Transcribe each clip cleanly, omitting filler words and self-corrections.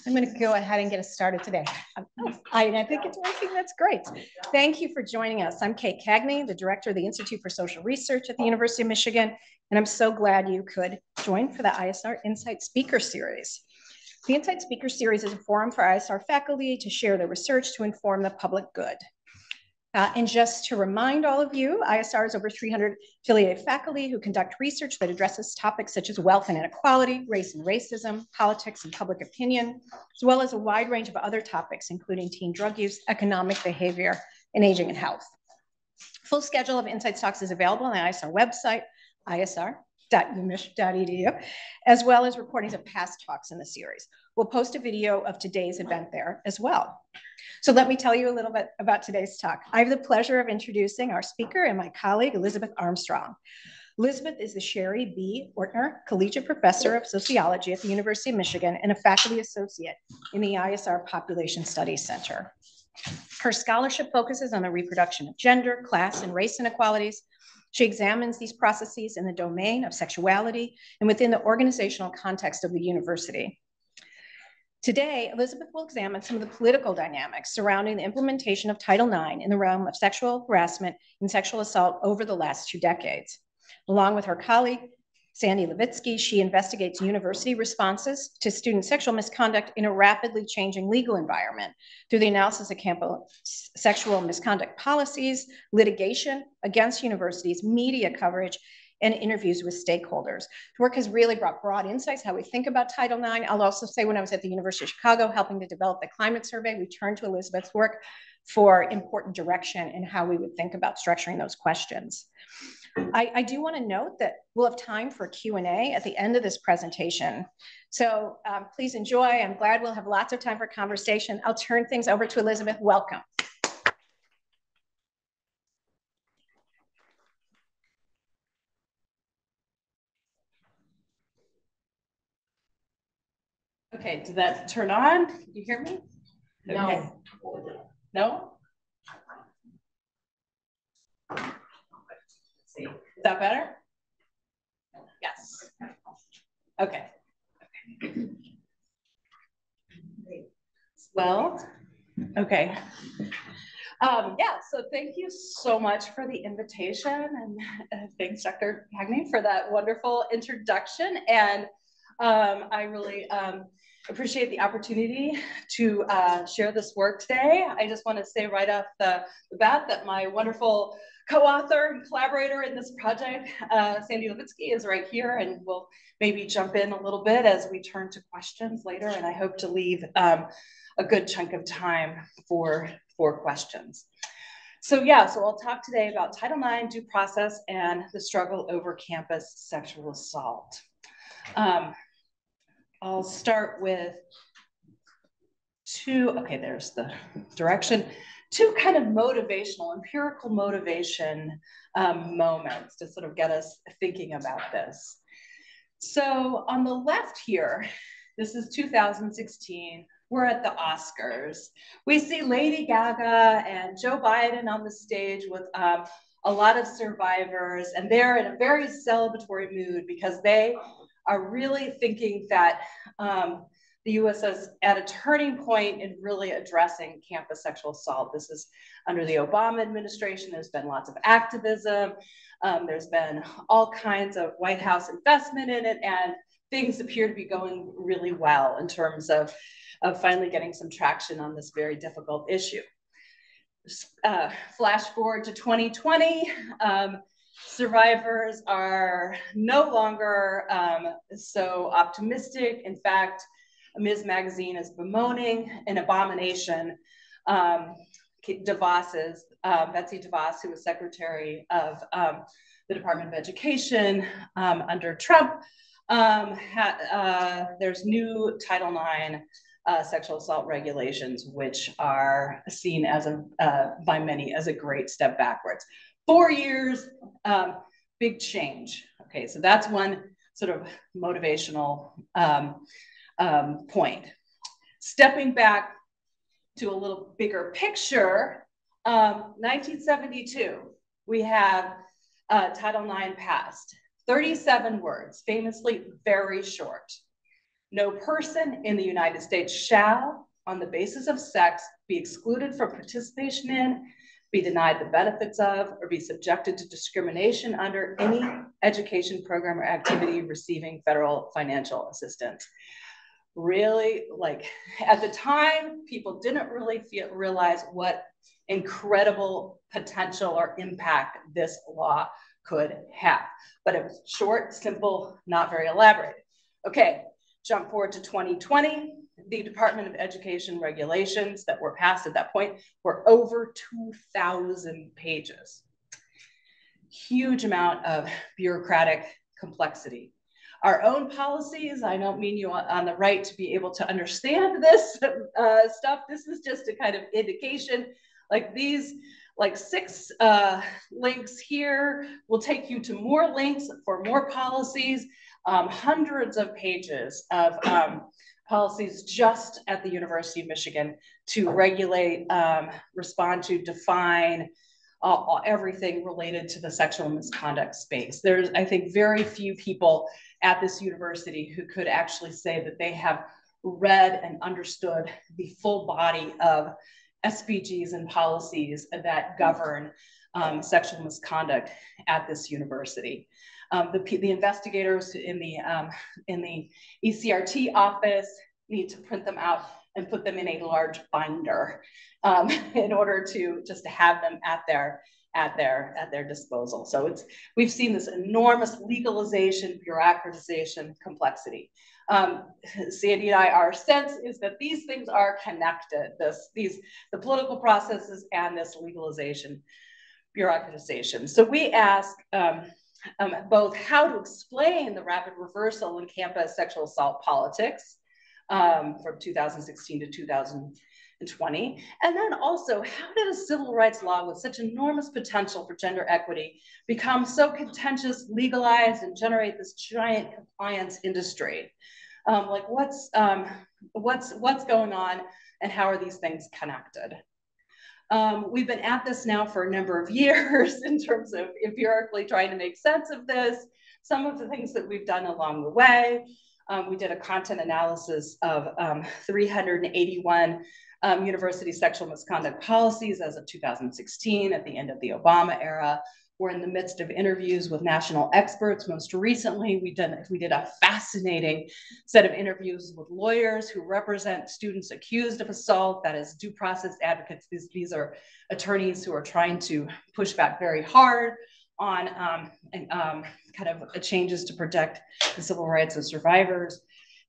I'm going to go ahead and get us started today. I think it's working. That's great. Thank you for joining us. I'm Kate Cagney, the director of the Institute for Social Research at the University of Michigan, and I'm so glad you could join for the ISR Insight Speaker Series. The Insight Speaker Series is a forum for ISR faculty to share their research to inform the public good. And just to remind all of you, ISR is over 300 affiliated faculty who conduct research that addresses topics such as wealth and inequality, race and racism, politics and public opinion, as well as a wide range of other topics, including teen drug use, economic behavior, and aging and health. Full schedule of Insight Talks is available on the ISR website, isr.umich.edu, as well as recordings of past talks in the series. We'll post a video of today's event there as well. So let me tell you a little bit about today's talk. I have the pleasure of introducing our speaker and my colleague, Elizabeth Armstrong. Elizabeth is the Sherry B. Ortner Collegiate Professor of Sociology at the University of Michigan and a faculty associate in the ISR Population Studies Center. Her scholarship focuses on the reproduction of gender, class, and race inequalities. She examines these processes in the domain of sexuality and within the organizational context of the university. Today, Elizabeth will examine some of the political dynamics surrounding the implementation of Title IX in the realm of sexual harassment and sexual assault over the last 2 decades. Along with her colleague, Sandy Levitsky, she investigates university responses to student sexual misconduct in a rapidly changing legal environment through the analysis of campus sexual misconduct policies, litigation against universities, media coverage, and interviews with stakeholders. The work has really brought broad insights, how we think about Title IX. I'll also say when I was at the University of Chicago helping to develop the climate survey, we turned to Elizabeth's work for important direction in how we would think about structuring those questions. I do want to note that we'll have time for Q&A at the end of this presentation. So please enjoy. I'm glad we'll have lots of time for conversation. I'll turn things over to Elizabeth. Welcome. Okay, did that turn on? Can you hear me? Okay. No? Let's see. Is that better? Yes. Okay. Well, okay. Yeah, so thank you so much for the invitation, and thanks, Dr. Cagney, for that wonderful introduction. And I really appreciate the opportunity to share this work today. I just want to say right off the bat that my wonderful co-author and collaborator in this project, Sandy Levitsky, is right here, and we'll maybe jump in a little bit as we turn to questions later, and I hope to leave a good chunk of time for questions. So yeah, so I'll talk today about Title IX due process and the struggle over campus sexual assault. I'll start with there's the direction, 2 kind of motivational, empirical motivation moments to sort of get us thinking about this. So on the left here, this is 2016, we're at the Oscars. We see Lady Gaga and Joe Biden on the stage with a lot of survivors, and they're in a very celebratory mood because they are really thinking that the U.S. is at a turning point in really addressing campus sexual assault. This is under the Obama administration. There's been lots of activism. There's been all kinds of White House investment in it, and things appear to be going really well in terms of finally getting some traction on this very difficult issue. Flash forward to 2020. Survivors are no longer so optimistic. In fact, Ms. Magazine is bemoaning an abomination. Betsy DeVos, who was Secretary of the Department of Education under Trump, there's new Title IX sexual assault regulations, which are seen as by many as a great step backwards. 4 years, big change. Okay, so that's one sort of motivational point. Stepping back to a little bigger picture, 1972, we have Title IX passed. 37 words, famously very short. No person in the United States shall, on the basis of sex, be excluded from participation in, be denied the benefits of, or be subjected to discrimination under any education program or activity receiving federal financial assistance. Really, like at the time, people didn't really realize what incredible potential or impact this law could have. But it was short, simple, not very elaborate. Okay, jump forward to 2020. The Department of Education regulations that were passed at that point were over 2,000 pages. Huge amount of bureaucratic complexity. Our own policies, I don't mean you on the right to be able to understand this stuff. This is just a kind of indication. Like these, like 6 links here will take you to more links for more policies, hundreds of pages of policies just at the University of Michigan to regulate, respond to, define everything related to the sexual misconduct space. There's, I think, very few people at this university who could actually say that they have read and understood the full body of SPGs and policies that govern sexual misconduct at this university. The investigators in the ECRT office need to print them out and put them in a large binder in order to just have them at their disposal. So we've seen this enormous legalization, bureaucratization, complexity. Sandy and our sense is that these things are connected. The political processes and this legalization, bureaucratization. So we ask both how to explain the rapid reversal in campus sexual assault politics from 2016 to 2020. And then also, how did a civil rights law with such enormous potential for gender equity become so contentious, legalized, and generate this giant compliance industry? Like what's going on and how are these things connected? We've been at this now for a number of years in terms of empirically trying to make sense of this. Some of the things that we've done along the way, we did a content analysis of 381 university sexual misconduct policies as of 2016 at the end of the Obama era. We're in the midst of interviews with national experts. Most recently, we did a fascinating set of interviews with lawyers who represent students accused of assault, that is due process advocates. These are attorneys who are trying to push back very hard on kind of changes to protect the civil rights of survivors.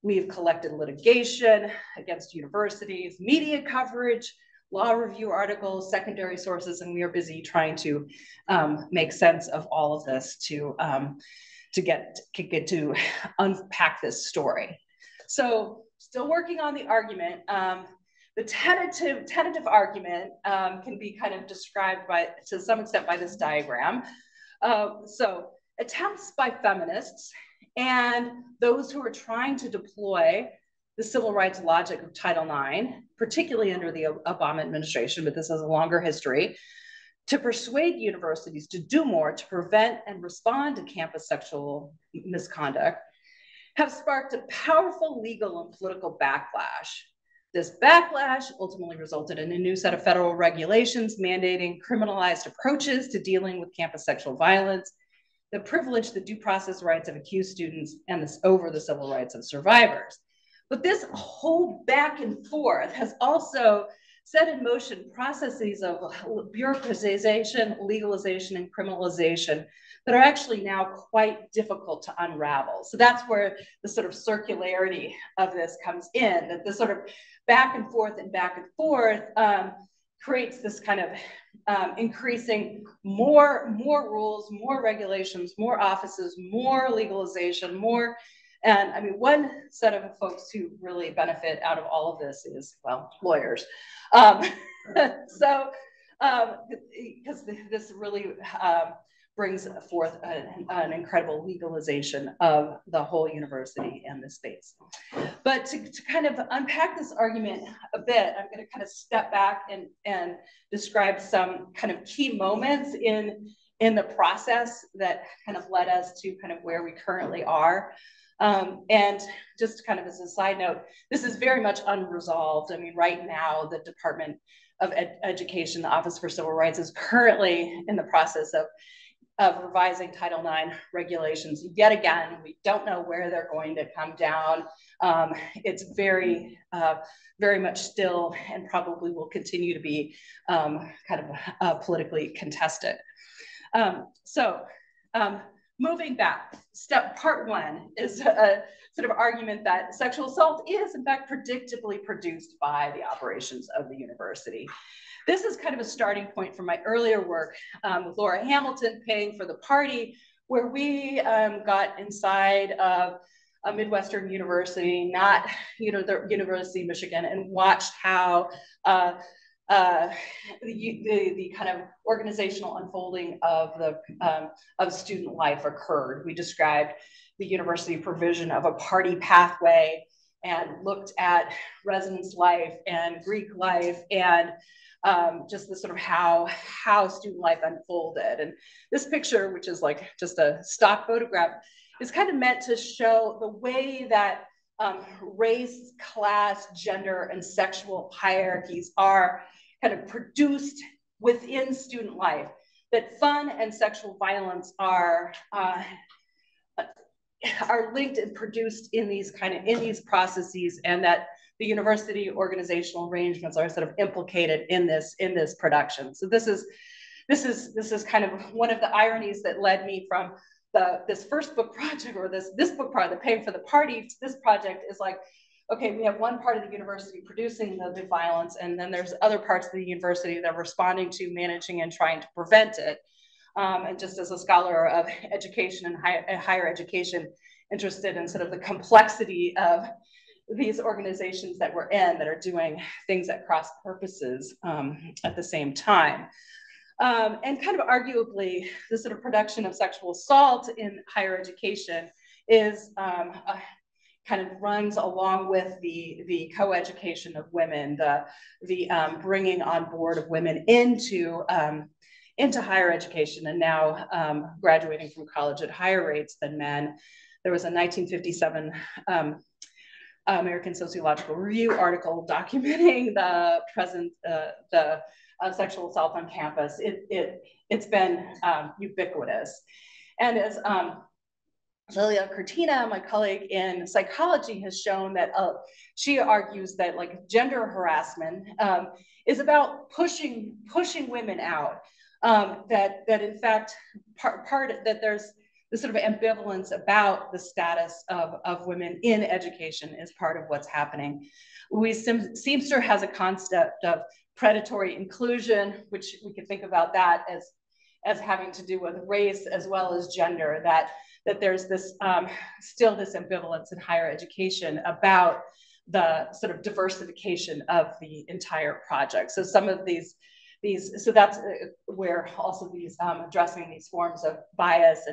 We've collected litigation against universities, media coverage, law review articles, secondary sources, and we are busy trying to make sense of all of this to get to unpack this story. So still working on the argument. The tentative argument can be kind of described to some extent by this diagram. So attempts by feminists and those who are trying to deploy the civil rights logic of Title IX, particularly under the Obama administration, but this has a longer history, to persuade universities to do more to prevent and respond to campus sexual misconduct, have sparked a powerful legal and political backlash. This backlash ultimately resulted in a new set of federal regulations mandating criminalized approaches to dealing with campus sexual violence that privilege the due process rights of accused students and over the civil rights of survivors. But this whole back and forth has also set in motion processes of bureaucratization, legalization, and criminalization that are actually now quite difficult to unravel. So that's where the sort of circularity of this comes in, that the sort of back and forth creates this kind of increasing more rules, more regulations, more offices, more legalization, more. And I mean, one set of folks who really benefit out of all of this is, well, lawyers. Because this really brings forth an incredible legalization of the whole university and the space. But to kind of unpack this argument a bit, I'm going to kind of step back and describe some kind of key moments in the process that kind of led us to kind of where we currently are. And just kind of as a side note, this is very much unresolved. I mean, right now, the Department of Education, the Office for Civil Rights, is currently in the process of revising Title IX regulations. Yet again, we don't know where they're going to come down. It's very, very much still and probably will continue to be kind of politically contested. Moving back, part one is a sort of argument that sexual assault is in fact predictably produced by the operations of the university. This is kind of a starting point from my earlier work with Laura Hamilton, Paying for the Party, where we got inside of a Midwestern university, not the University of Michigan, and watched how the kind of organizational unfolding of student life occurred. We described the university provision of a party pathway and looked at residence life and Greek life and just the sort of how student life unfolded. And this picture, which is like just a stock photograph, is kind of meant to show the way that race, class, gender, and sexual hierarchies are kind of produced within student life, that fun and sexual violence are linked and produced in these processes, and that the university organizational arrangements are sort of implicated in this production. So this is kind of one of the ironies that led me from this first book project, or this book project, the Paying for the Party, to this project is like, okay, we have one part of the university producing the violence, and then there's other parts of the university that are responding to, managing, and trying to prevent it. And just as a scholar of education and higher education, interested in sort of the complexity of these organizations that we're in that are doing things at cross purposes at the same time. And kind of arguably, the sort of production of sexual assault in higher education is kind of runs along with the co-education of women, the bringing on board of women into higher education, and now graduating from college at higher rates than men. There was a 1957 American Sociological Review article documenting the present sexual assault on campus. It's been ubiquitous, and as Lilia Cortina, my colleague in psychology, has shown that she argues that like gender harassment is about pushing women out. That in fact that there's this sort of ambivalence about the status of women in education is part of what's happening. Seamster has a concept of predatory inclusion, which we could think about that as having to do with race as well as gender, that there's this still this ambivalence in higher education about the sort of diversification of the entire project. So some of these so that's where also these addressing these forms of bias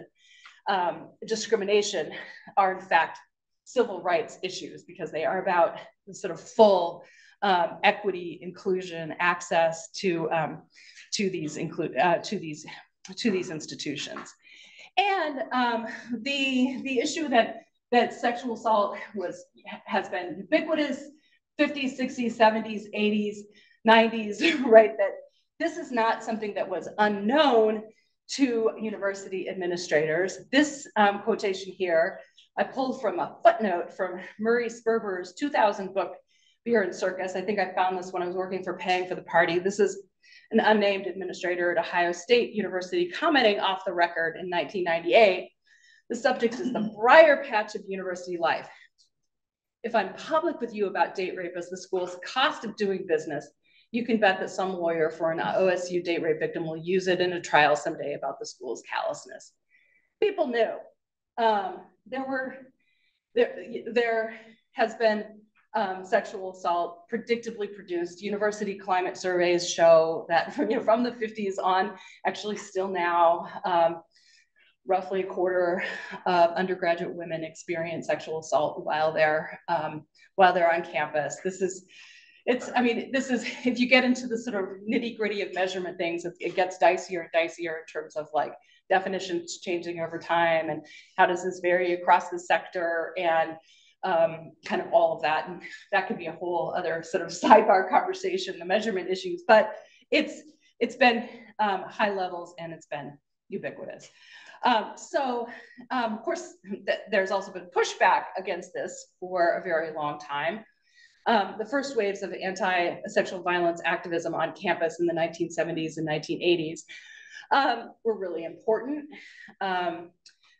and discrimination are in fact civil rights issues, because they are about the sort of full equity, inclusion, access to these institutions. And the issue that sexual assault has been ubiquitous, 50s, 60s, 70s, 80s, 90s, right? That this is not something that was unknown to university administrators. This quotation here, I pulled from a footnote from Murray Sperber's 2000 book, Beer and Circus. I think I found this when I was working for Paying for the Party. This is an unnamed administrator at Ohio State University commenting off the record in 1998. The subject is the briar patch of university life. If I'm public with you about date rape as the school's cost of doing business, you can bet that some lawyer for an OSU date rape victim will use it in a trial someday about the school's callousness. People knew. There has been sexual assault predictably produced. University climate surveys show that from the 50s on, actually still now, roughly a quarter of undergraduate women experience sexual assault while they're on campus. This is, if you get into the sort of nitty gritty of measurement things, it gets dicier and dicier in terms of like definitions changing over time, and how does this vary across the sector, and kind of all of that. And that could be a whole other sort of sidebar conversation, the measurement issues, but it's been high levels and it's been ubiquitous. Of course, there's also been pushback against this for a very long time. The first waves of anti-sexual violence activism on campus in the 1970s and 1980s were really important.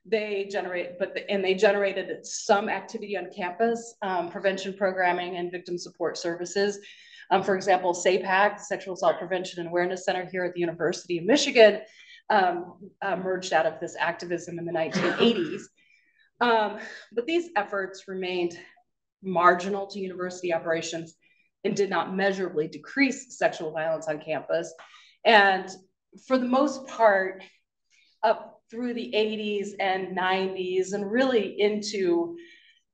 They generated some activity on campus, prevention programming and victim support services. For example, SAPAC, Sexual Assault Prevention and Awareness Center here at the University of Michigan, emerged out of this activism in the 1980s. But these efforts remained marginal to university operations and did not measurably decrease sexual violence on campus. And for the most part, up through the 80s and 90s and really into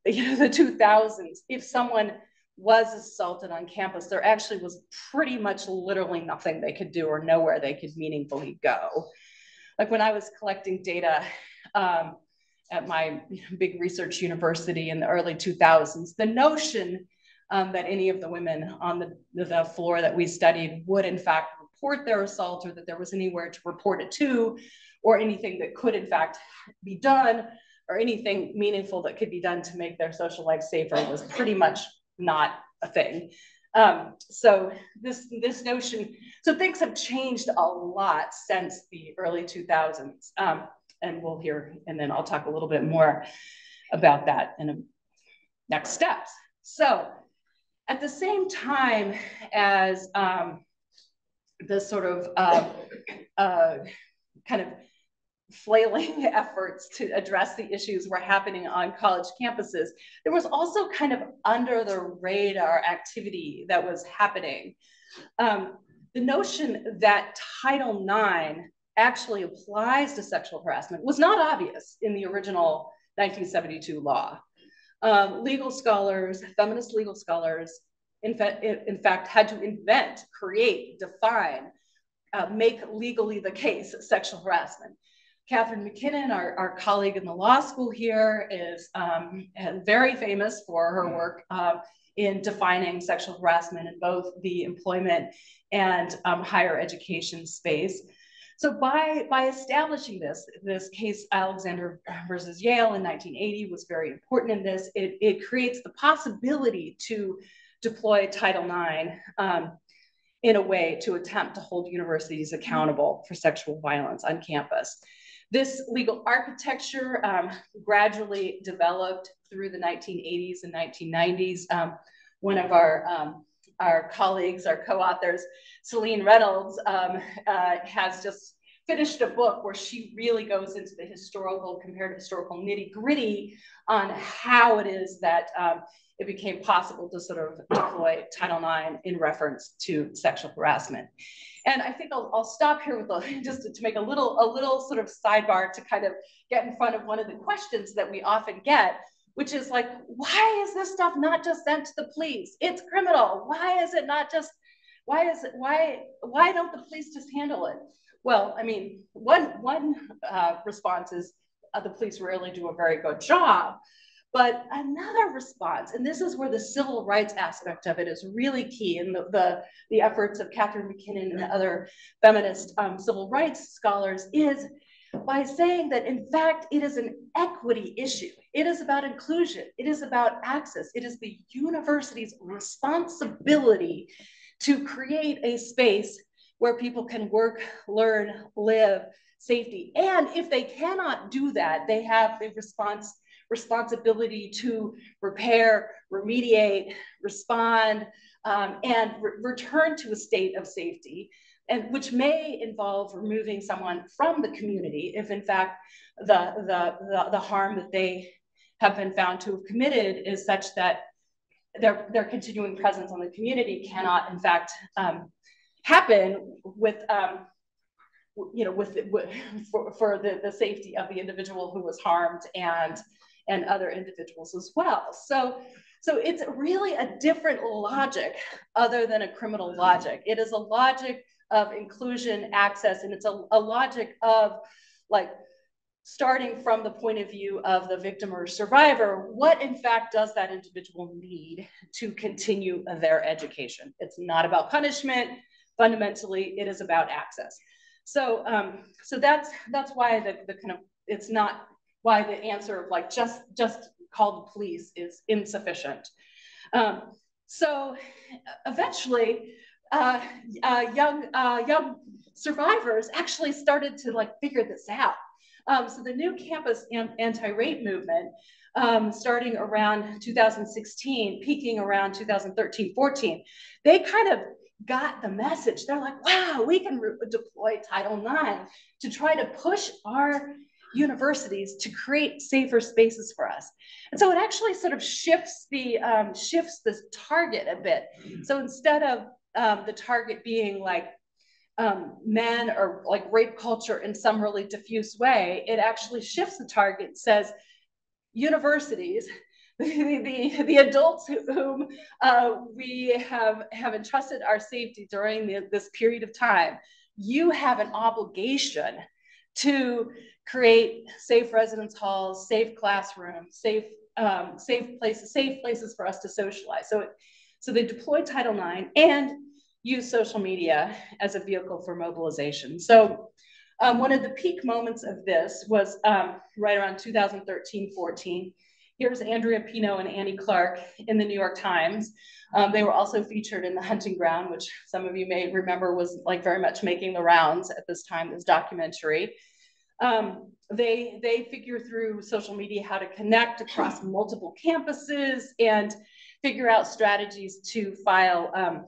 the 2000s, if someone was assaulted on campus, there actually was pretty much literally nothing they could do or nowhere they could meaningfully go. Like when I was collecting data at my big research university in the early 2000s, the notion that any of the women on the floor that we studied would in fact report their assault, or that there was anywhere to report it to, or anything that could in fact be done, or anything meaningful that could be done to make their social life safer, was pretty much not a thing. So this notion, so things have changed a lot since the early 2000s. And we'll hear, and then I'll talk a little bit more about that in the next steps. So at the same time as this sort of kind of flailing efforts to address the issues were happening on college campuses, there was also kind of under the radar activity that was happening. The notion that Title IX actually applies to sexual harassment was not obvious in the original 1972 law. Legal scholars, feminist legal scholars, in fact, had to invent, create, define, make legally the case sexual harassment. Catherine MacKinnon, our colleague in the law school here, is very famous for her work in defining sexual harassment in both the employment and higher education space. So by establishing this case, Alexander versus Yale in 1980 was very important in this. It creates the possibility to deploy Title IX in a way to attempt to hold universities accountable for sexual violence on campus. This legal architecture gradually developed through the 1980s and 1990s. One of our colleagues, our co-authors, Celine Reynolds, has just finished a book where she really goes into the comparative historical nitty-gritty on how it is that it became possible to sort of deploy Title IX in reference to sexual harassment. And I think I'll stop here with just to make a little sort of sidebar to kind of get in front of one of the questions that we often get, which is like, why is this stuff not just sent to the police? It's criminal. Why is it not just, why don't the police just handle it? Well, I mean, one response is the police rarely do a very good job. But another response, and this is where the civil rights aspect of it is really key, and the efforts of Catherine MacKinnon and other feminist civil rights scholars, is by saying that, in fact, it is an equity issue. It is about inclusion. It is about access. It is the university's responsibility to create a space where people can work, learn, live, safety. And if they cannot do that, they have the responsibility to repair, remediate, respond, and return to a state of safety, and which may involve removing someone from the community if, in fact, the harm that they have been found to have committed is such that their continuing presence on the community cannot, in fact, happen with for the safety of the individual who was harmed and other individuals as well. So it's really a different logic other than a criminal logic. It is a logic of inclusion, access, and it's a logic of like starting from the point of view of the victim or survivor, what in fact does that individual need to continue their education? It's not about punishment. Fundamentally, it is about access. So, so that's why the kind of, it's not why the answer of like just call the police is insufficient. So eventually, young survivors actually started to like figure this out. So the new campus anti-rape movement, starting around 2016, peaking around 2013-14, they kind of got the message. They're like, wow, we can deploy Title IX to try to push our universities to create safer spaces for us. And so it actually sort of shifts the target a bit. So instead of the target being like men or like rape culture in some really diffuse way, it actually shifts the target, says universities, the adults whom we have entrusted our safety during this period of time, you have an obligation to create safe residence halls, safe classrooms, safe places for us to socialize. So they deployed Title IX and use social media as a vehicle for mobilization. So one of the peak moments of this was right around 2013-14. Here's Andrea Pino and Annie Clark in the New York Times. They were also featured in The Hunting Ground, which some of you may remember was like very much making the rounds at this time, this documentary. They figure through social media how to connect across multiple campuses and figure out strategies to file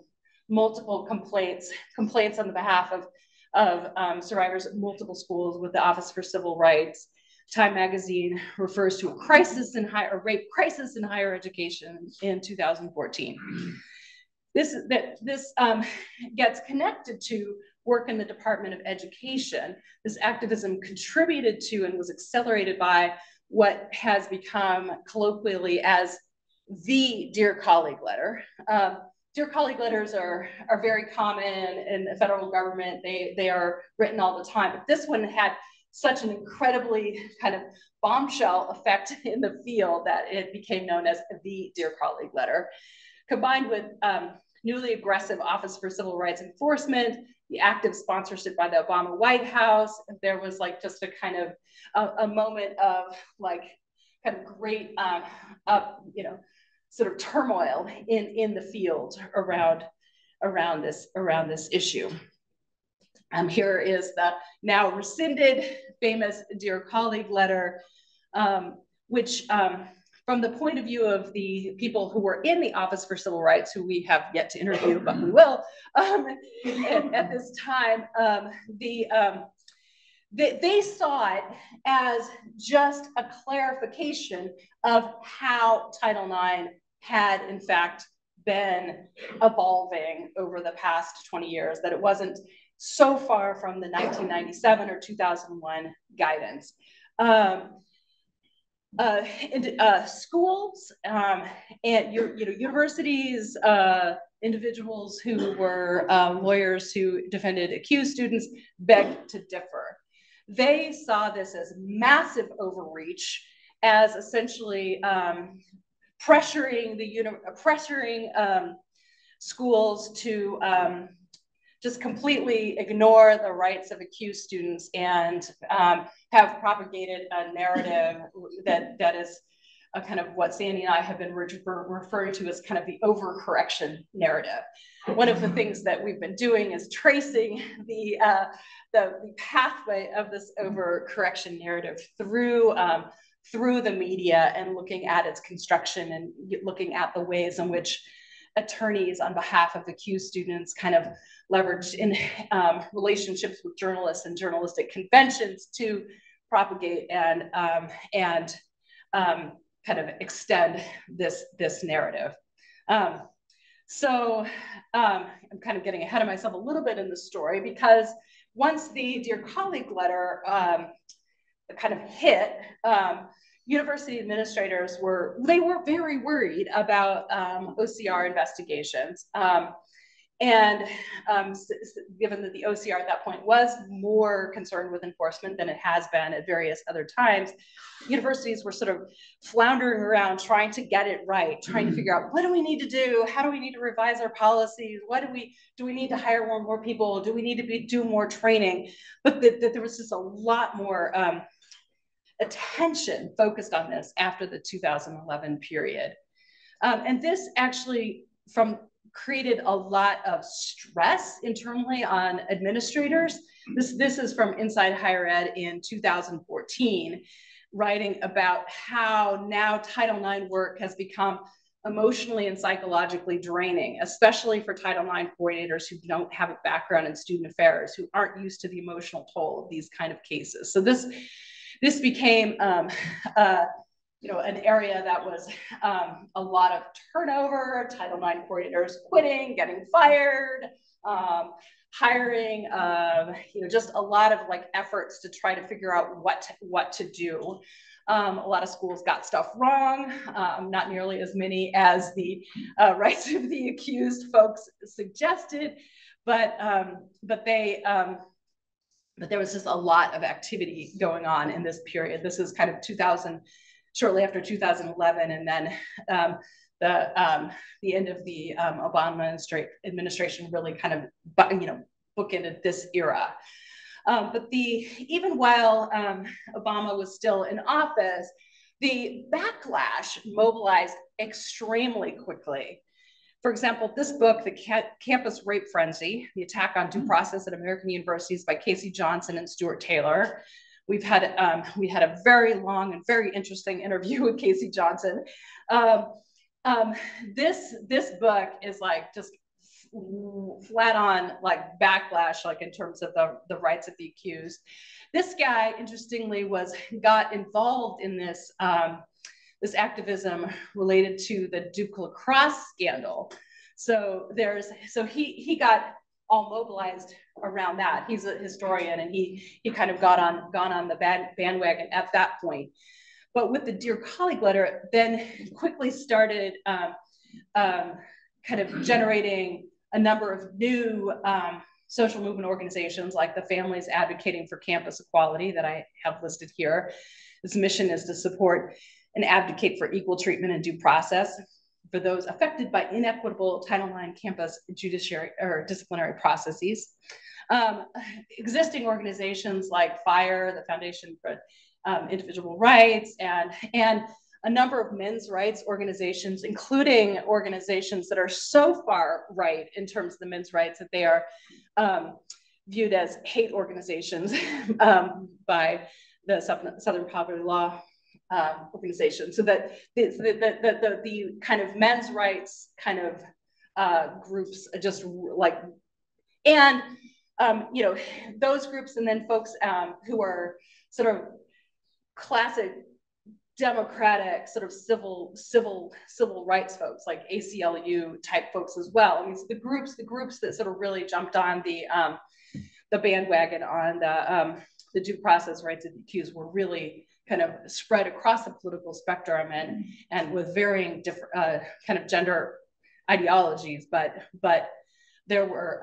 multiple complaints on the behalf of survivors at multiple schools with the Office for Civil Rights. Time magazine refers to a rape crisis in higher education in 2014. This gets connected to work in the Department of Education. This activism contributed to and was accelerated by what has become colloquially as the Dear Colleague letter. Dear Colleague letters are very common in the federal government. They are written all the time, but this one had such an incredibly kind of bombshell effect in the field that it became known as the Dear Colleague letter. Combined with newly aggressive Office for Civil Rights Enforcement, the active sponsorship by the Obama White House, there was like just a kind of a moment of like kind of great, sort of turmoil in the field around this issue. Here is the now rescinded famous Dear Colleague letter, which from the point of view of the people who were in the Office for Civil Rights, who we have yet to interview, but we will, at this time, they saw it as just a clarification of how Title IX had, in fact, been evolving over the past 20 years, that it wasn't so far from the 1997 or 2001 guidance. Schools and universities, individuals who were lawyers who defended accused students begged to differ. They saw this as massive overreach, as essentially pressuring schools to just completely ignore the rights of accused students and have propagated a narrative that is a kind of what Sandy and I have been referring to as kind of the overcorrection narrative. One of the things that we've been doing is tracing the pathway of this overcorrection narrative through the media and looking at its construction and looking at the ways in which attorneys on behalf of accused students kind of leveraged in relationships with journalists and journalistic conventions to propagate and kind of extend this narrative. So I'm kind of getting ahead of myself a little bit in the story, because once the Dear Colleague letter kind of hit, university administrators were very worried about OCR investigations. And given that the OCR at that point was more concerned with enforcement than it has been at various other times, universities were sort of floundering around trying to get it right, trying to figure out what do we need to do? How do we need to revise our policies? What do we need to hire more people? Do we need to do more training? But there was just a lot more attention focused on this after the 2011 period. And this actually created a lot of stress internally on administrators. This is from Inside Higher Ed in 2014, writing about how now Title IX work has become emotionally and psychologically draining, especially for Title IX coordinators who don't have a background in student affairs, who aren't used to the emotional toll of these kind of cases. So this became an area that was a lot of turnover, Title IX coordinators quitting, getting fired, hiring, just a lot of efforts to try to figure out what to do. A lot of schools got stuff wrong, not nearly as many as the rights of the accused folks suggested, but there was just a lot of activity going on in this period. This is kind of shortly after 2011, and then the end of the Obama administration really kind of bookended this era. But even while Obama was still in office, the backlash mobilized extremely quickly. For example, this book, The Campus Rape Frenzy, The Attack on Due Process at American Universities by Casey Johnson and Stuart Taylor. We had a very long and very interesting interview with Casey Johnson. This book is just flat on backlash, in terms of the rights of the accused. This guy, interestingly, got involved in this activism related to the Duke lacrosse scandal. So he got all mobilized around that. He's a historian, and he kind of gone on the bandwagon at that point. But with the Dear Colleague letter, then quickly started kind of generating a number of new social movement organizations, like the Families Advocating for Campus Equality that I have listed here. Its mission is to support and advocate for equal treatment and due process for those affected by inequitable Title IX campus judiciary or disciplinary processes. Existing organizations like FIRE, the Foundation for Individual Rights, and a number of men's rights organizations, including organizations that are so far right in terms of the men's rights that they are viewed as hate organizations by the Southern Poverty Law organization. So that the kind of men's rights kind of groups just those groups, and then folks who are sort of classic democratic sort of civil rights folks, like ACLU type folks as well. I mean, the groups that sort of really jumped on the bandwagon on the due process rights of the accused were really kind of spread across the political spectrum and with varying different kind of gender ideologies, but there were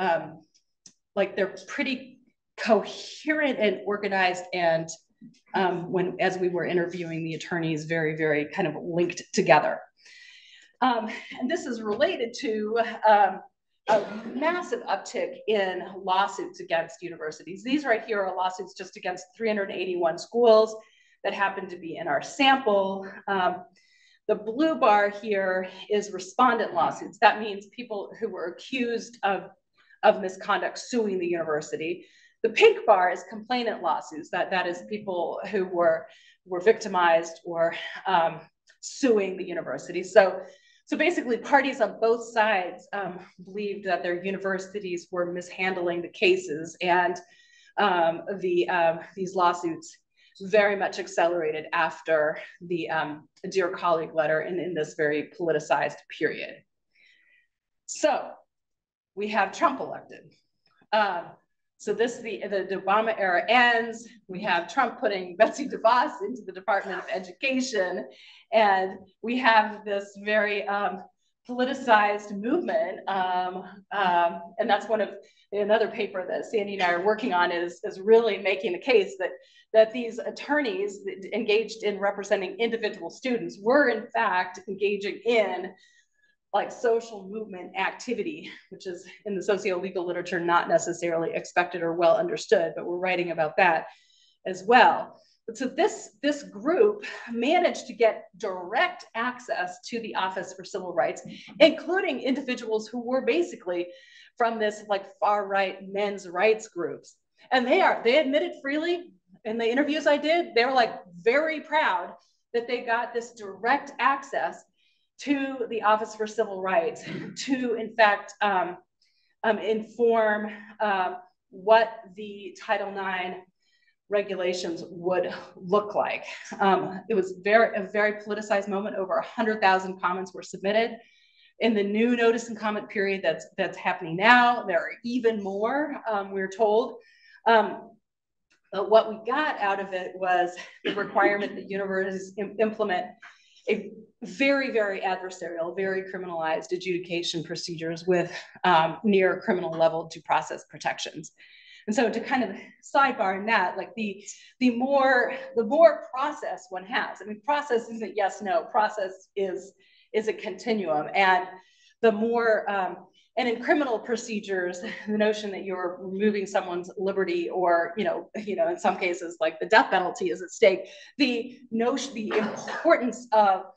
they're pretty coherent and organized, and as we were interviewing the attorneys, very, very kind of linked together. And this is related to a massive uptick in lawsuits against universities. These right here are lawsuits just against 381 schools that happen to be in our sample. The blue bar here is respondent lawsuits. That means people who were accused of misconduct suing the university. The pink bar is complainant lawsuits. That is people who were victimized or suing the university. So basically, parties on both sides believed that their universities were mishandling the cases, and these lawsuits very much accelerated after the Dear Colleague letter in this very politicized period. So we have Trump elected. So the Obama era ends. We have Trump putting Betsy DeVos into the Department of Education. And we have this very politicized movement, and that's another paper that Sandy and I are working on is really making the case that these attorneys engaged in representing individual students were in fact engaging in like social movement activity, which is in the socio-legal literature not necessarily expected or well understood, but we're writing about that as well. So this group managed to get direct access to the Office for Civil Rights, including individuals who were basically from this like far right men's rights groups. And they admitted freely in the interviews I did, they were like very proud that they got this direct access to the Office for Civil Rights to, in fact, inform what the Title IX regulations would look like. It was a very politicized moment. Over 100,000 comments were submitted. In the new notice and comment period that's happening now, there are even more, we're told. But what we got out of it was the requirement that universities implement a very, very adversarial, very criminalized adjudication procedures with near criminal level due process protections. And so to kind of sidebar in that, like the more process one has, I mean, process isn't yes, no, process is a continuum. And the more, and in criminal procedures, the notion that you're removing someone's liberty or, you know, in some cases, like the death penalty is at stake, the importance of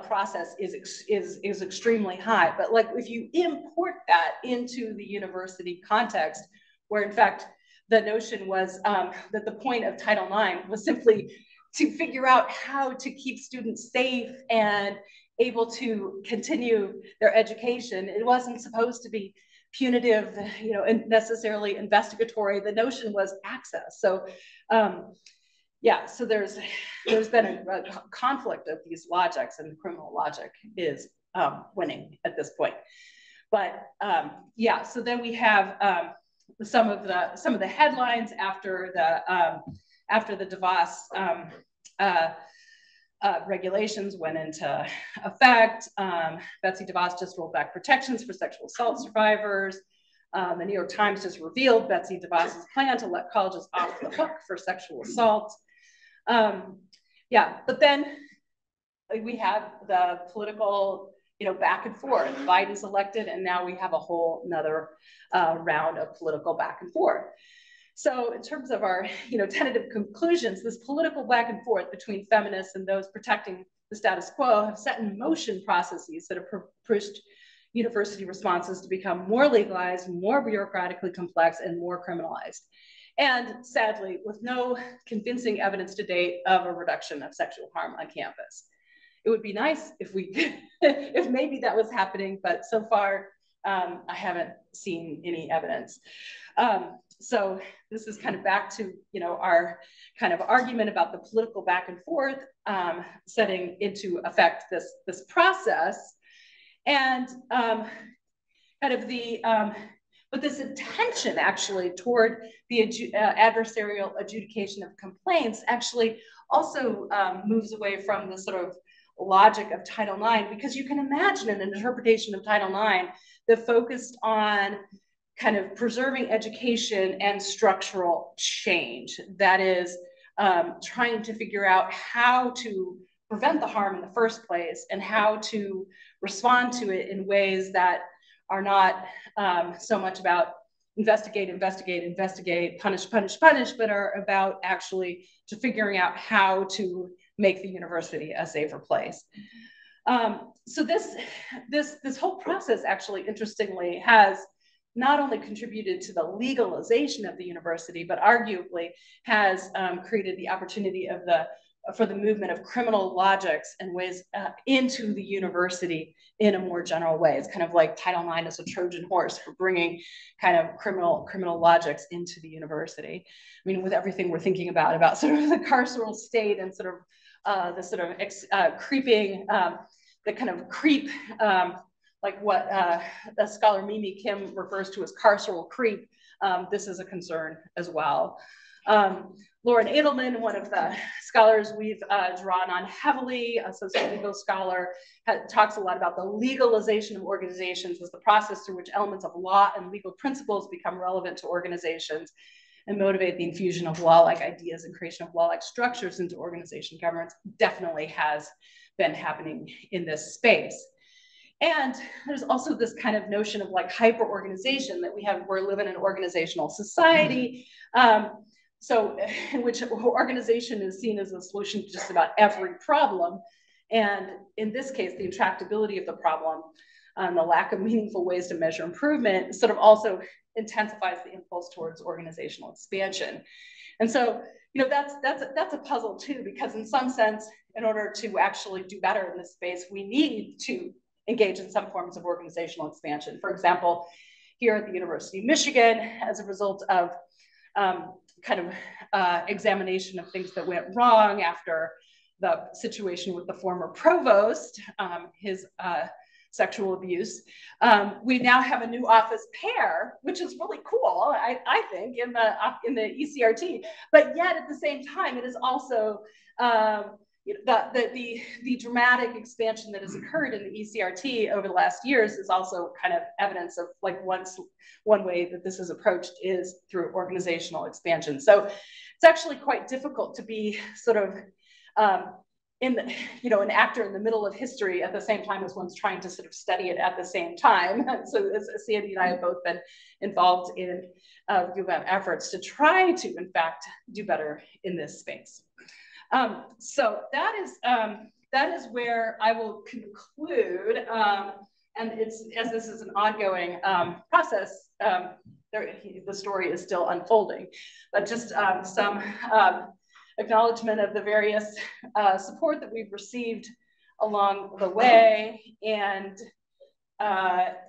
process is extremely high. But like if you import that into the university context, where in fact the notion was that the point of Title IX was simply to figure out how to keep students safe and able to continue their education. It wasn't supposed to be punitive, you know, and necessarily investigatory. The notion was access. So yeah, so there's been a conflict of these logics, and the criminal logic is winning at this point. But yeah, so then we have some of the headlines after the DeVos regulations went into effect. Betsy DeVos just rolled back protections for sexual assault survivors. The New York Times just revealed Betsy DeVos's plan to let colleges off the hook for sexual assault. Yeah, but then we have the political, you know, back and forth. Biden's elected, and now we have a whole nother round of political back and forth. So in terms of our, you know, tentative conclusions, this political back and forth between feminists and those protecting the status quo have set in motion processes that have pushed university responses to become more legalized, more bureaucratically complex, and more criminalized. And sadly, with no convincing evidence to date of a reduction of sexual harm on campus. It would be nice if if maybe that was happening, but so far I haven't seen any evidence. So this is kind of back to, you know, our kind of argument about the political back and forth setting into effect this process, and kind of the but this attention actually toward the adversarial adjudication of complaints actually also moves away from the sort of logic of Title IX, because you can imagine an interpretation of Title IX that focused on kind of preserving education and structural change. That is trying to figure out how to prevent the harm in the first place and how to respond to it in ways that are not so much about investigate, punish, but are about actually to figuring out how to make the university a safer place. So this whole process actually, interestingly, has not only contributed to the legalization of the university, but arguably has created the opportunity for the movement of criminal logics and ways into the university in a more general way. It's kind of like Title IX is a Trojan horse for bringing kind of criminal logics into the university. I mean, with everything we're thinking about sort of the carceral state and sort of the sort of creeping, the kind of creep, like what the scholar Mimi Kim refers to as carceral creep. This is a concern as well. Lauren Edelman, one of the scholars we've drawn on heavily, a socio-legal scholar, talks a lot about the legalization of organizations as the process through which elements of law and legal principles become relevant to organizations and motivate the infusion of law-like ideas and creation of law-like structures into organization governance. Definitely has been happening in this space. And there's also this kind of notion of like hyper-organization that we're living in an organizational society. So in which organization is seen as a solution to just about every problem. And in this case, the intractability of the problem and the lack of meaningful ways to measure improvement sort of also intensifies the impulse towards organizational expansion. And so, you know, that's a puzzle too, because in some sense, in order to actually do better in this space, we need to engage in some forms of organizational expansion. For example, here at the University of Michigan, as a result of examination of things that went wrong after the situation with the former provost, his sexual abuse. We now have a new office pair, which is really cool, I think, in the ECRT. But yet, at the same time, it is also the dramatic expansion that has occurred in the ECRT over the last years is also kind of evidence of like one way that this is approached is through organizational expansion. So it's actually quite difficult to be sort of an actor in the middle of history at the same time as one's trying to sort of study it at the same time. So as Sandy and I have both been involved in U of M efforts to try to, in fact, do better in this space. So that is where I will conclude. And as this is an ongoing process, the story is still unfolding. But just some acknowledgement of the various support that we've received along the way. And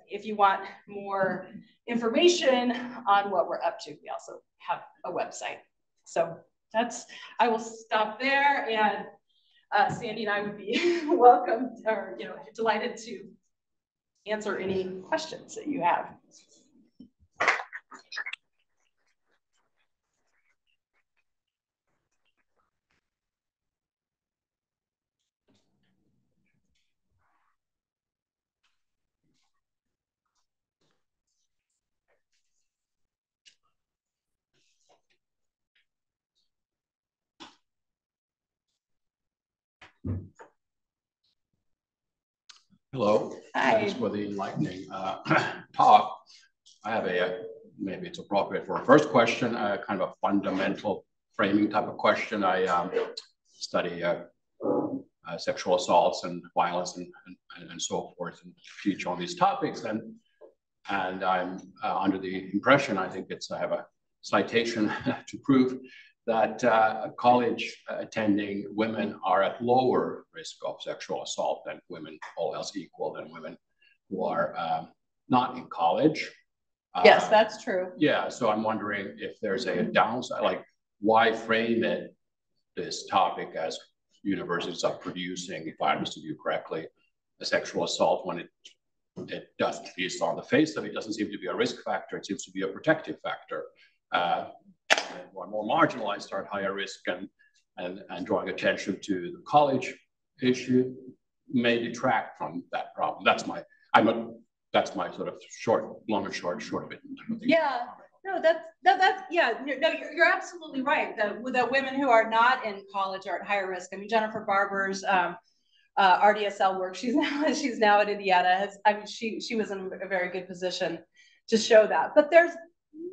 if you want more information on what we're up to, we also have a website. So I will stop there, and Sandy and I would be welcome or delighted to answer any questions that you have. Hello. Hi. Thanks for the enlightening talk. I have maybe it's appropriate for a first question, kind of a fundamental framing type of question. I study sexual assaults and violence and so forth, and teach on these topics. And I'm under the impression, I think I have a citation to prove that college attending women are at lower risk of sexual assault than women, all else equal, than women who are not in college. Yes, that's true. Yeah, so I'm wondering if there's a downside, like why frame this topic as universities are producing, if I understood you correctly, a sexual assault when it doesn't, at least on the face of it, doesn't seem to be a risk factor, it seems to be a protective factor. More marginalized are at higher risk, and drawing attention to the college issue may detract from that problem. That's my sort of long and short of it. Yeah, no, you're absolutely right. The women who are not in college are at higher risk. I mean, Jennifer Barber's RDSL work, she's now at Indiana. She was in a very good position to show that. But there's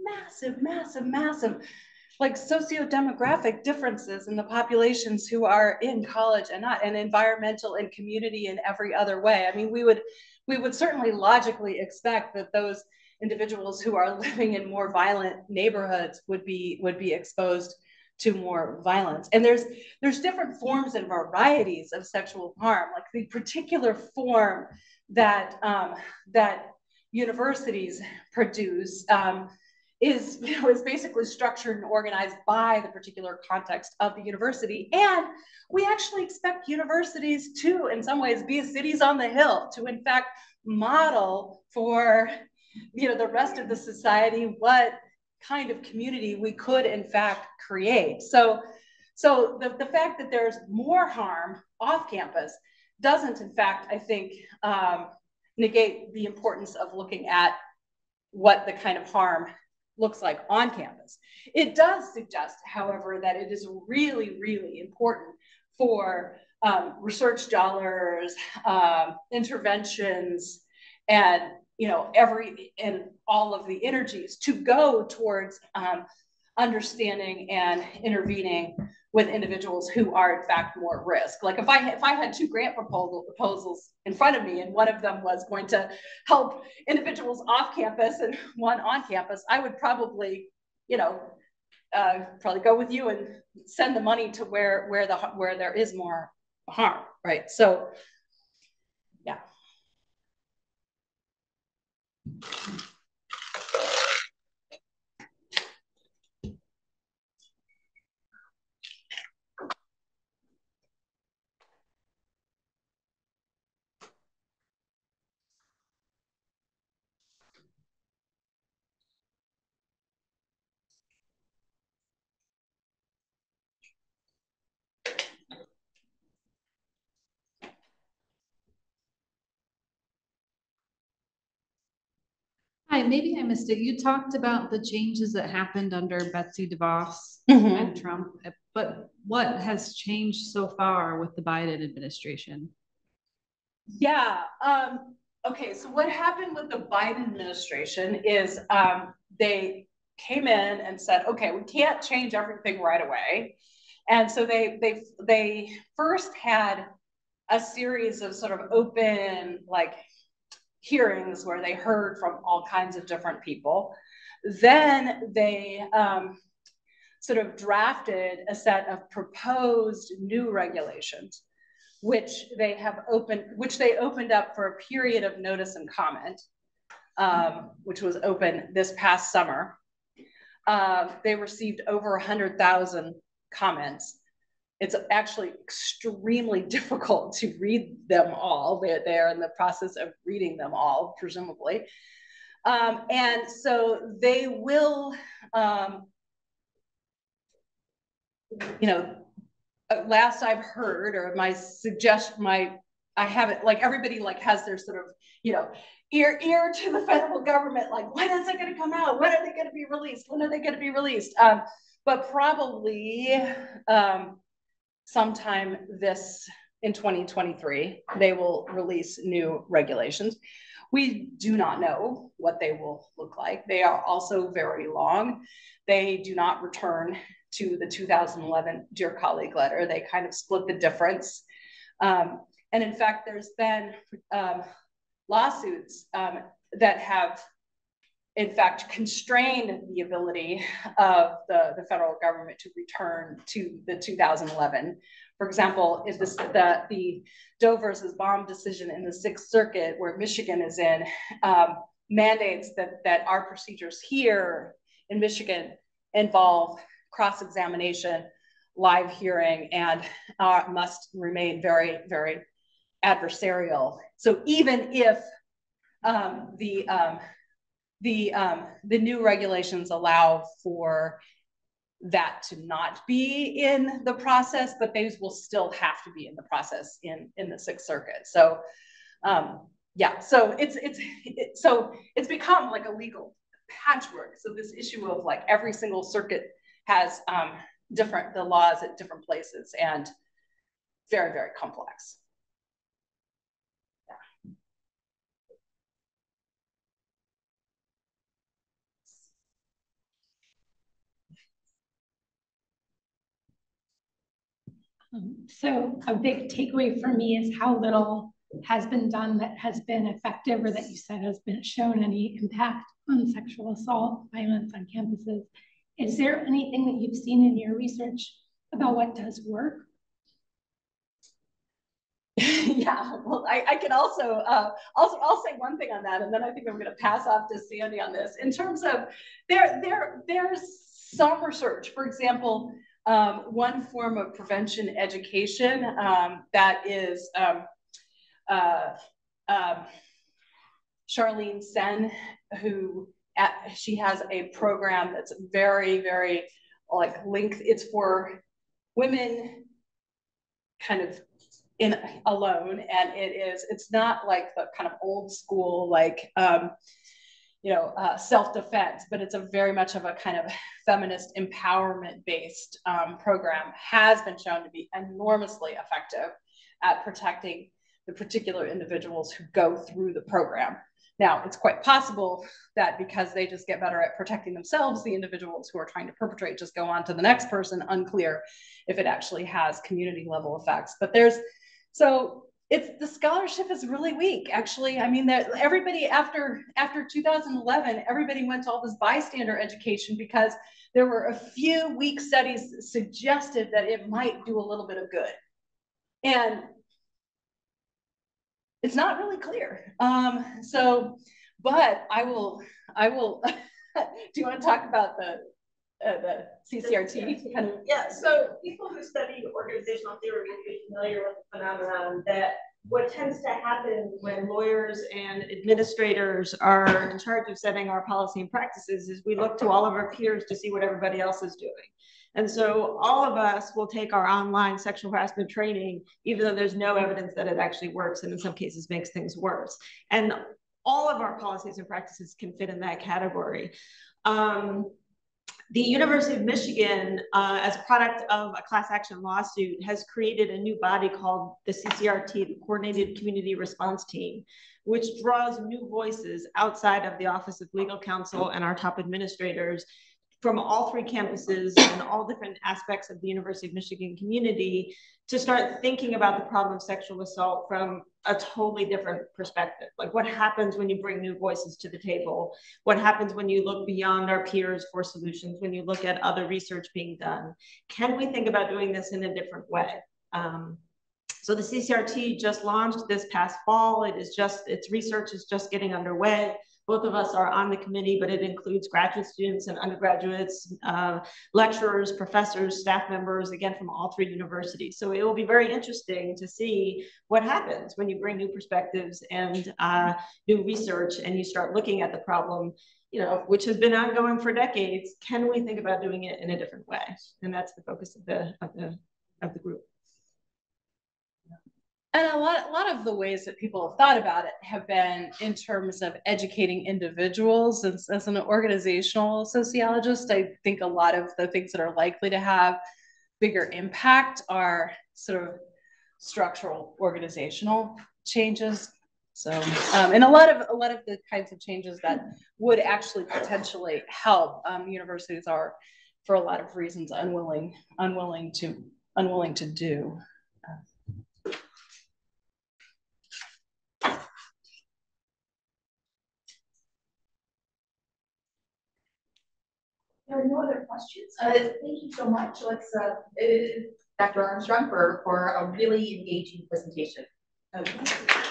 massive like socio-demographic differences in the populations who are in college and not, and environmental and community in every other way. I mean, we would certainly logically expect that those individuals who are living in more violent neighborhoods would be exposed to more violence. And there's different forms and varieties of sexual harm. Like the particular form that universities produce is basically structured and organized by the particular context of the university. And we actually expect universities to, in some ways, be cities on the hill, to in fact model for the rest of the society what kind of community we could in fact create. So the fact that there's more harm off campus doesn't in fact, I think, negate the importance of looking at what the kind of harm looks like on campus. It does suggest, however, that it is really, really important for research dollars, interventions, and all of the energies to go towards understanding and intervening with individuals who are in fact more at risk. Like if I had two grant proposals in front of me and one of them was going to help individuals off campus and one on campus, I would probably, probably go with you and send the money to where there is more harm, right? So, yeah. Hi, maybe I missed it. You talked about the changes that happened under Betsy DeVos and Trump, but what has changed so far with the Biden administration? Yeah. Okay. So what happened with the Biden administration is they came in and said, okay, we can't change everything right away. And so they first had a series of sort of open hearings where they heard from all kinds of different people. Then they sort of drafted a set of proposed new regulations, which they opened up for a period of notice and comment, which was open this past summer. They received over 100,000 comments. It's actually extremely difficult to read them all. They're in the process of reading them all, presumably. And so they will, last I've heard, or my suggestion, I haven't, everybody has their sort of, ear to the federal government, when is it going to come out? When are they going to be released? When are they going to be released? But probably sometime in 2023, they will release new regulations. We do not know what they will look like. They are also very long. They do not return to the 2011 Dear Colleague letter. They kind of split the difference. And in fact, there's been lawsuits that have, in fact, constrained the ability of the federal government to return to the 2011. For example, if the Doe versus Baum decision in the Sixth Circuit, where Michigan is in, mandates that our procedures here in Michigan involve cross-examination, live hearing, and must remain very, very adversarial. So even if the new regulations allow for that to not be in the process, but those will still have to be in the process in the Sixth Circuit. So yeah, so it's become like a legal patchwork. So this issue of every single circuit has the laws at different places, and very, very complex. So a big takeaway for me is how little has been done that has been effective, or that you said has been shown any impact on sexual assault, violence on campuses. Is there anything that you've seen in your research about what does work? Yeah, well, I can also, I'll say one thing on that, and then I think I'm going to pass off to Sandy on this. In terms of, there's some research. For example, one form of prevention education that is Charlene Sen, who she has a program that's very, very like linked. It's for women kind of in alone, and it's not like the kind of old school like self-defense, but it's a very much of a kind of feminist empowerment based program. Has been shown to be enormously effective at protecting the particular individuals who go through the program. Now, it's quite possible that because they just get better at protecting themselves, the individuals who are trying to perpetrate just go on to the next person. Unclear if it actually has community level effects. But the scholarship is really weak, actually. I mean, that everybody after 2011, everybody went to all this bystander education because there were a few weak studies suggested that it might do a little bit of good. And it's not really clear. But I will, do you want to talk about the CCRT? Kind of? Yeah, so people who study organizational theory will be familiar with the phenomenon that what tends to happen when lawyers and administrators are in charge of setting our policy and practices is we look to all of our peers to see what everybody else is doing. And so all of us will take our online sexual harassment training, even though there's no evidence that it actually works, and in some cases makes things worse. And all of our policies and practices can fit in that category. The University of Michigan, as a product of a class action lawsuit, has created a new body called the CCRT, the Coordinated Community Response Team, which draws new voices outside of the Office of Legal Counsel and our top administrators from all three campuses and all different aspects of the University of Michigan community to start thinking about the problem of sexual assault from a totally different perspective. Like, what happens when you bring new voices to the table? What happens when you look beyond our peers for solutions, when you look at other research being done? Can we think about doing this in a different way? So the CCRT just launched this past fall. Its research is just getting underway. Both of us are on the committee, but it includes graduate students and undergraduates, lecturers, professors, staff members, again, from all three universities. So it will be very interesting to see what happens when you bring new perspectives and new research and you start looking at the problem, which has been ongoing for decades. Can we think about doing it in a different way? And that's the focus of the group. And a lot of the ways that people have thought about it have been in terms of educating individuals. As an organizational sociologist, I think a lot of the things that are likely to have bigger impact are sort of structural organizational changes. So, and a lot of the kinds of changes that would actually potentially help, universities are, for a lot of reasons, unwilling to do. There are no other questions. Thank you so much. Let's Dr. Armstrong for a really engaging presentation. Okay.